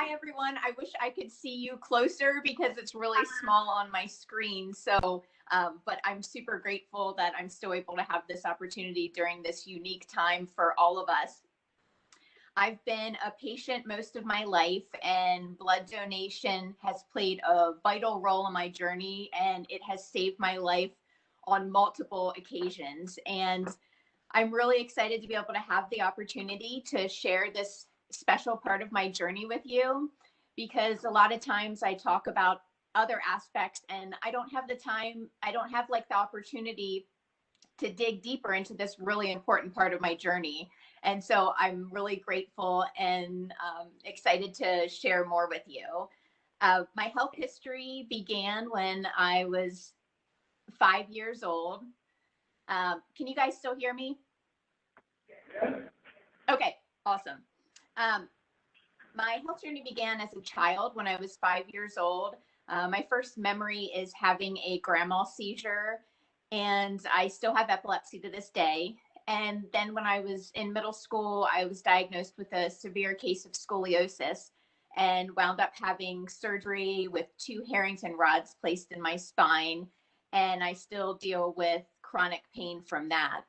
Hi, everyone. I wish I could see you closer because it's really small on my screen. But I'm super grateful that I'm still able to have this opportunity during this unique time for all of us. I've been a patient most of my life, and blood donation has played a vital role in my journey, and it has saved my life on multiple occasions. And I'm really excited to be able to have the opportunity to share this special part of my journey with you, because a lot of times I talk about other aspects and I don't have the time, I don't have like the opportunity to dig deeper into this really important part of my journey. And so I'm really grateful and excited to share more with you. My health history began when I was 5 years old. Can you guys still hear me? Okay, awesome. Um, my health journey began as a child when I was 5 years old. My first memory is having a grand mal seizure, and I still have epilepsy to this day. And then when I was in middle school, I was diagnosed with a severe case of scoliosis and wound up having surgery with 2 Harrington rods placed in my spine. And I still deal with chronic pain from that.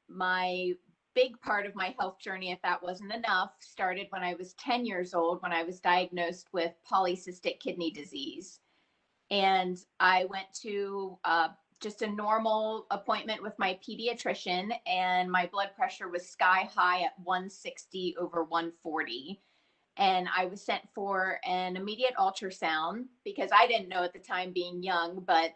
My big part of my health journey, if that wasn't enough, started when I was 10 years old, when I was diagnosed with polycystic kidney disease. And I went to just a normal appointment with my pediatrician, and my blood pressure was sky high at 160 over 140. And I was sent for an immediate ultrasound because I didn't know at the time, being young, but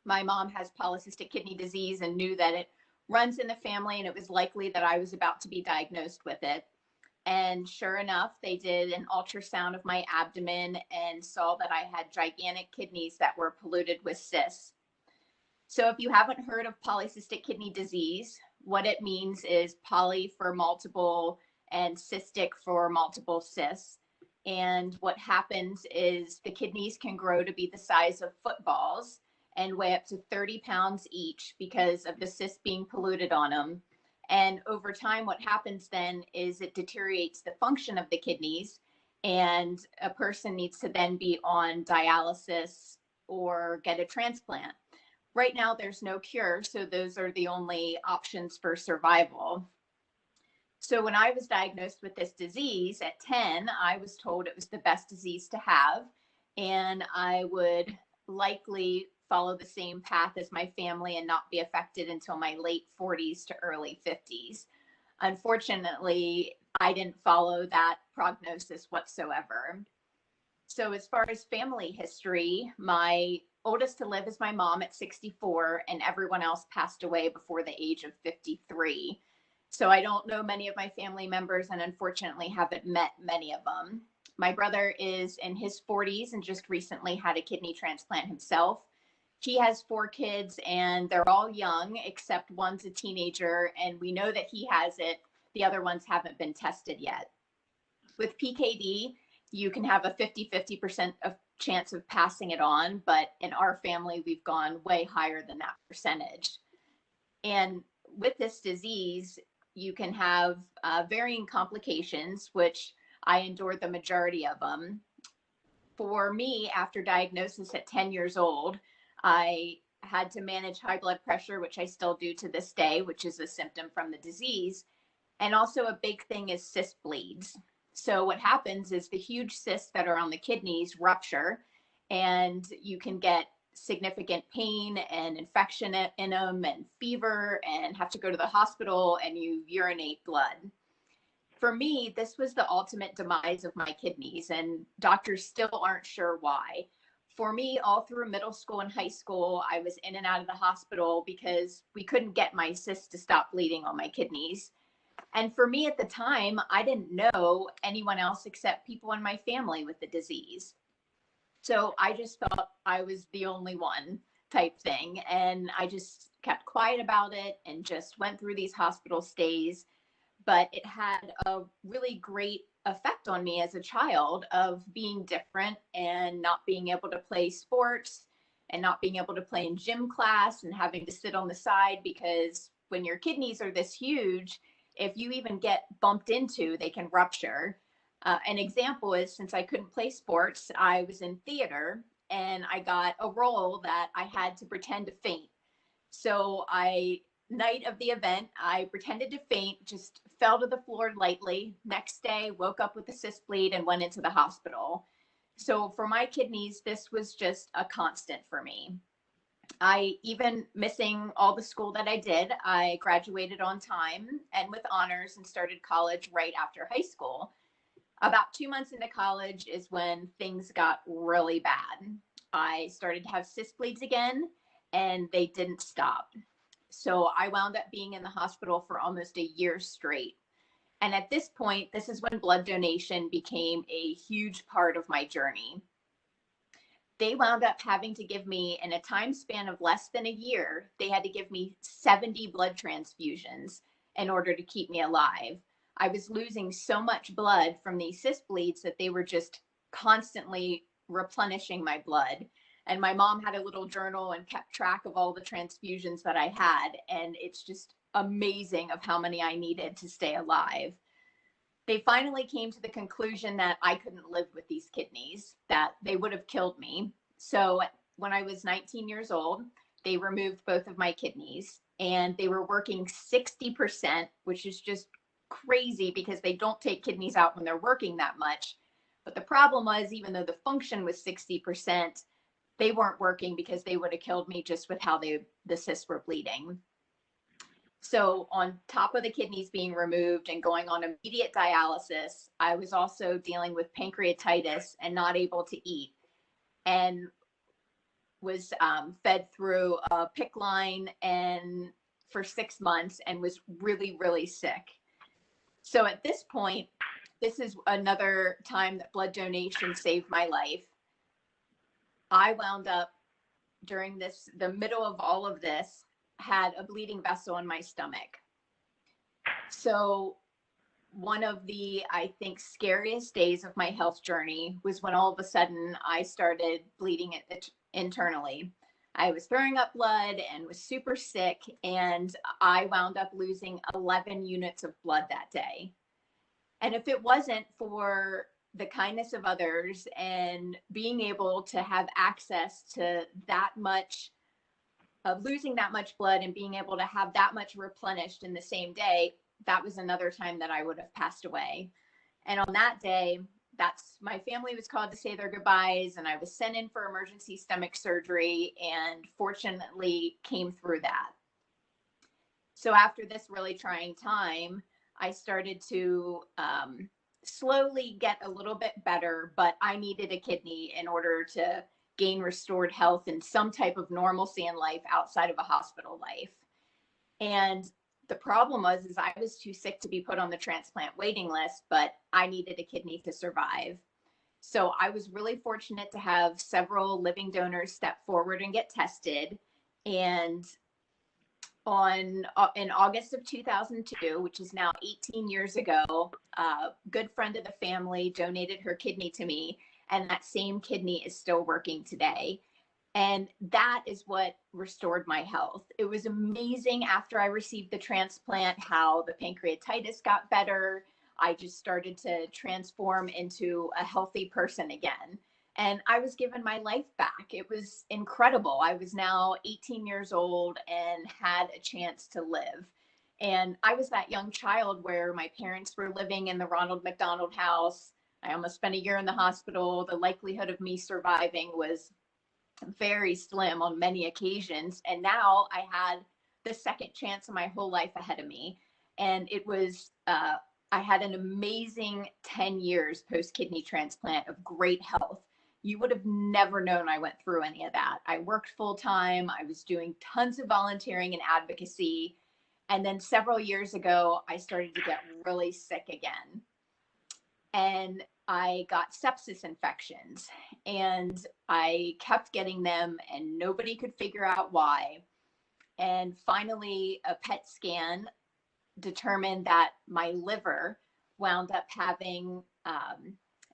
my mom has polycystic kidney disease and knew that it runs in the family, and it was likely that I was about to be diagnosed with it. And sure enough, they did an ultrasound of my abdomen and saw that I had gigantic kidneys that were polluted with cysts. So if you haven't heard of polycystic kidney disease, what it means is poly for multiple and cystic for multiple cysts. And what happens is the kidneys can grow to be the size of footballs and weigh up to 30 pounds each because of the cysts being polluted on them. And over time, what happens then is it deteriorates the function of the kidneys, and a person needs to then be on dialysis or get a transplant. Right now, there's no cure, so those are the only options for survival. So when I was diagnosed with this disease at 10, I was told it was the best disease to have, and I would likely follow the same path as my family and not be affected until my late 40s to early 50s. Unfortunately, I didn't follow that prognosis whatsoever. So as far as family history, my oldest to live is my mom at 64, and everyone else passed away before the age of 53. So I don't know many of my family members, and unfortunately haven't met many of them. My brother is in his 40s and just recently had a kidney transplant himself. He has 4 kids, and they're all young, except one's a teenager, and we know that he has it. The other ones haven't been tested yet. With PKD, you can have a 50-50% of chance of passing it on, but in our family, we've gone way higher than that percentage. And with this disease, you can have varying complications, which I endured the majority of them. For me, after diagnosis at 10 years old, I had to manage high blood pressure, which I still do to this day, which is a symptom from the disease. And also a big thing is cyst bleeds. So what happens is the huge cysts that are on the kidneys rupture, and you can get significant pain and infection in them and fever and have to go to the hospital, and you urinate blood. For me, this was the ultimate demise of my kidneys, and doctors still aren't sure why. For me, all through middle school and high school, I was in and out of the hospital because we couldn't get my cysts to stop bleeding on my kidneys. And for me at the time, I didn't know anyone else except people in my family with the disease. So I just thought I was the only one type thing. And I just kept quiet about it and just went through these hospital stays. But it had a really great effect on me as a child of being different and not being able to play sports and not being able to play in gym class and having to sit on the side, because when your kidneys are this huge, if you even get bumped into, they can rupture. An example is, since I couldn't play sports, I was in theater and I got a role that I had to pretend to faint. So night of the event, I pretended to faint, just fell to the floor lightly. Next day, woke up with a cyst bleed and went into the hospital. So for my kidneys, this was just a constant for me. I, even missing all the school that I did, I graduated on time and with honors and started college right after high school. About 2 months into college is when things got really bad. I started to have cyst bleeds again, and they didn't stop. So I wound up being in the hospital for almost a year straight. And at this point, this is when blood donation became a huge part of my journey. They wound up having to give me, in a time span of less than a year, they had to give me 70 blood transfusions in order to keep me alive. I was losing so much blood from these cyst bleeds that they were just constantly replenishing my blood. And my mom had a little journal and kept track of all the transfusions that I had. And it's just amazing of how many I needed to stay alive. They finally came to the conclusion that I couldn't live with these kidneys, that they would have killed me. So when I was 19 years old, they removed both of my kidneys and they were working 60%, which is just crazy because they don't take kidneys out when they're working that much. But the problem was, even though the function was 60%, they weren't working because they would have killed me just with how the cysts were bleeding. So on top of the kidneys being removed and going on immediate dialysis, I was also dealing with pancreatitis and not able to eat, and was fed through a PICC line and for 6 months, and was really, really sick. So at this point, this is another time that blood donation saved my life. I wound up during the middle of all of this, had a bleeding vessel in my stomach. So one of the, I think, scariest days of my health journey was when all of a sudden I started bleeding it internally. I was throwing up blood and was super sick, and I wound up losing 11 units of blood that day. And if it wasn't for the kindness of others and being able to have access to that much of losing that much blood and being able to have that much replenished in the same day, that was another time that I would have passed away. And on that day, that's, my family was called to say their goodbyes, and I was sent in for emergency stomach surgery and fortunately came through that. So after this really trying time, I started to slowly get a little bit better, but I needed a kidney in order to gain restored health and some type of normalcy in life outside of a hospital life. And the problem was, is I was too sick to be put on the transplant waiting list, but I needed a kidney to survive. So I was really fortunate to have several living donors step forward and get tested. And in August of 2002, which is now 18 years ago, a good friend of the family donated her kidney to me, and that same kidney is still working today. And that is what restored my health. It was amazing after I received the transplant how the pancreatitis got better. I just started to transform into a healthy person again. And I was given my life back. It was incredible. I was now 18 years old and had a chance to live. And I was that young child where my parents were living in the Ronald McDonald House. I almost spent a year in the hospital. The likelihood of me surviving was very slim on many occasions. And now I had the second chance of my whole life ahead of me. And it was, I had an amazing 10 years post kidney transplant of great health. You would have never known I went through any of that. I worked full time. I was doing tons of volunteering and advocacy. And then several years ago, I started to get really sick again. And I got sepsis infections, and I kept getting them and nobody could figure out why. And finally, a PET scan determined that my liver wound up having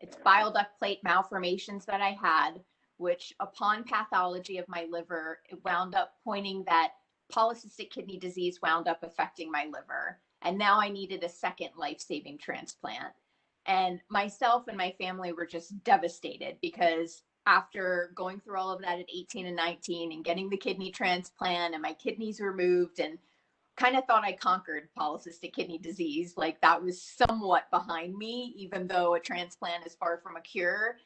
it's bile duct plate malformations that I had, which upon pathology of my liver, it wound up pointing that polycystic kidney disease wound up affecting my liver. And now I needed a second life-saving transplant. And myself and my family were just devastated because after going through all of that at 18 and 19 and getting the kidney transplant and my kidneys removed, and kind of thought I conquered polycystic kidney disease. Like that was somewhat behind me, even though a transplant is far from a cure.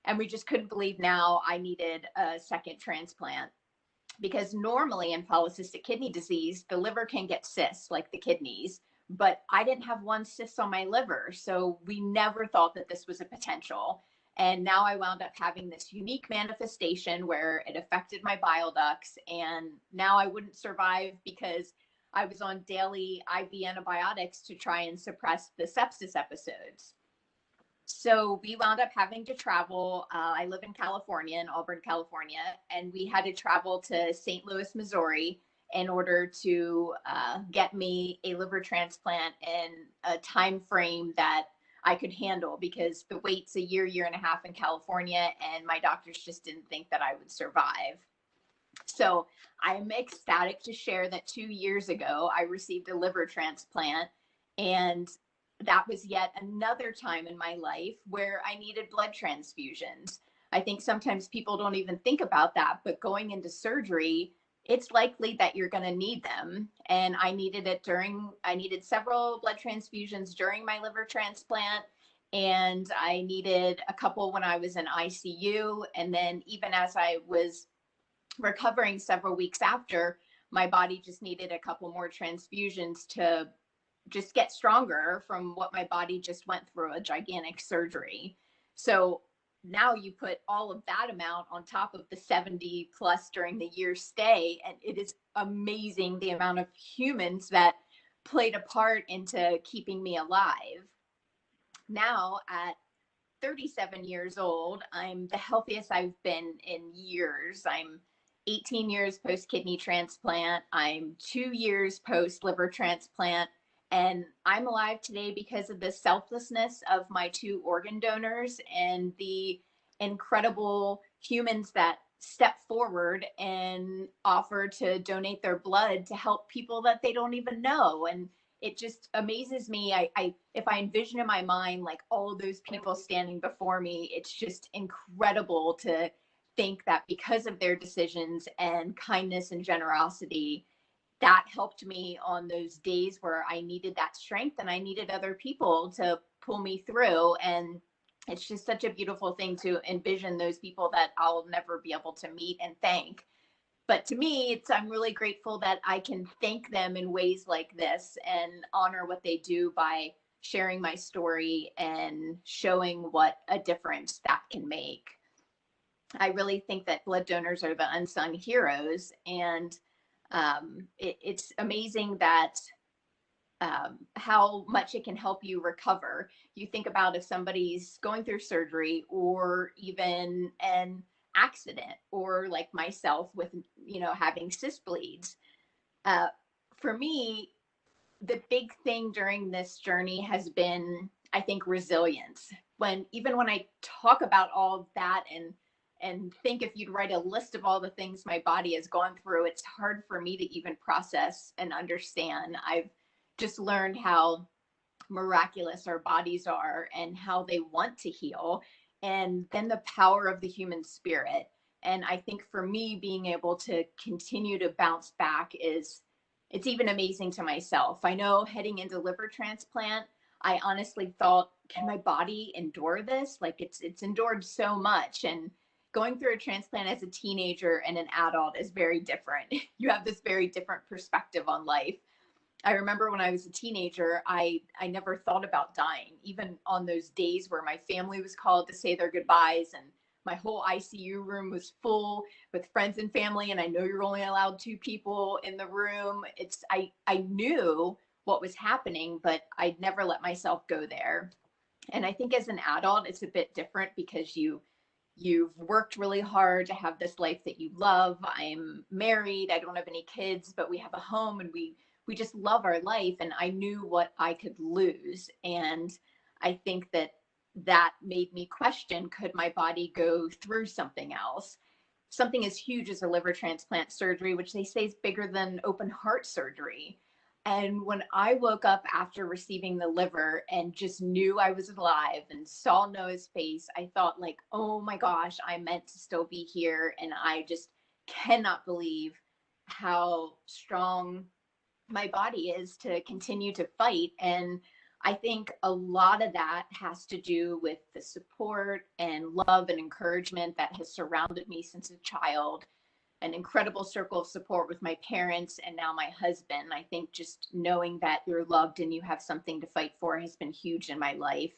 And we just couldn't believe now I needed a second transplant, because normally in polycystic kidney disease, the liver can get cysts like the kidneys, but I didn't have one cyst on my liver. So we never thought that this was a potential. And now I wound up having this unique manifestation where it affected my bile ducts. And now I wouldn't survive because I was on daily IV antibiotics to try and suppress the sepsis episodes. So we wound up having to travel. I live in California, in Auburn, California, and we had to travel to St. Louis, Missouri, in order to get me a liver transplant in a time frame that I could handle, because the wait's a year and a half in California, and my doctors just didn't think that I would survive. So I'm ecstatic to share that 2 years ago, I received a liver transplant, and that was yet another time in my life where I needed blood transfusions. I think sometimes people don't even think about that, but going into surgery, it's likely that you're going to need them. And I needed several blood transfusions during my liver transplant. And I needed a couple when I was in ICU. And then even as I was recovering several weeks after, my body just needed a couple more transfusions to just get stronger from what my body just went through, a gigantic surgery. So now you put all of that amount on top of the 70 plus during the year stay, and it is amazing the amount of humans that played a part into keeping me alive. Now at 37 years old, I'm the healthiest I've been in years. I'm 18 years post kidney transplant. I'm 2 years post liver transplant. And I'm alive today because of the selflessness of my two organ donors and the incredible humans that step forward and offer to donate their blood to help people that they don't even know. And it just amazes me. If I envision in my mind like all of those people standing before me, it's just incredible to think that because of their decisions and kindness and generosity, that helped me on those days where I needed that strength and I needed other people to pull me through. And it's just such a beautiful thing to envision those people that I'll never be able to meet and thank. But to me, I'm really grateful that I can thank them in ways like this and honor what they do by sharing my story and showing what a difference that can make. I really think that blood donors are the unsung heroes, and it's amazing that how much it can help you recover. You think about if somebody's going through surgery or even an accident, or like myself with, having cyst bleeds. Uh, for me, the big thing during this journey has been, I think, resilience. Even when I talk about all of that and think if you'd write a list of all the things my body has gone through, it's hard for me to even process and understand. I've just learned how miraculous our bodies are and how they want to heal, and then the power of the human spirit. And I think for me, being able to continue to bounce back it's even amazing to myself. I know heading into liver transplant, I honestly thought, can my body endure this? Like it's endured so much. And going through a transplant as a teenager and an adult is very different. You have this very different perspective on life. I remember when I was a teenager, I never thought about dying, even on those days where my family was called to say their goodbyes and my whole ICU room was full with friends and family. And I know you're only allowed two people in the room. I knew what was happening, but I'd never let myself go there. And I think as an adult, it's a bit different because you've worked really hard to have this life that you love. I'm married. I don't have any kids, but we have a home and we just love our life. And I knew what I could lose. And I think that made me question, could my body go through something else? Something as huge as a liver transplant surgery, which they say is bigger than open heart surgery. And when I woke up after receiving the liver and just knew I was alive and saw Noah's face, I thought like, oh my gosh, I'm meant to still be here. And I just cannot believe how strong my body is to continue to fight. And I think a lot of that has to do with the support and love and encouragement that has surrounded me since a child, an incredible circle of support with my parents and now my husband. I think just knowing that you're loved and you have something to fight for has been huge in my life.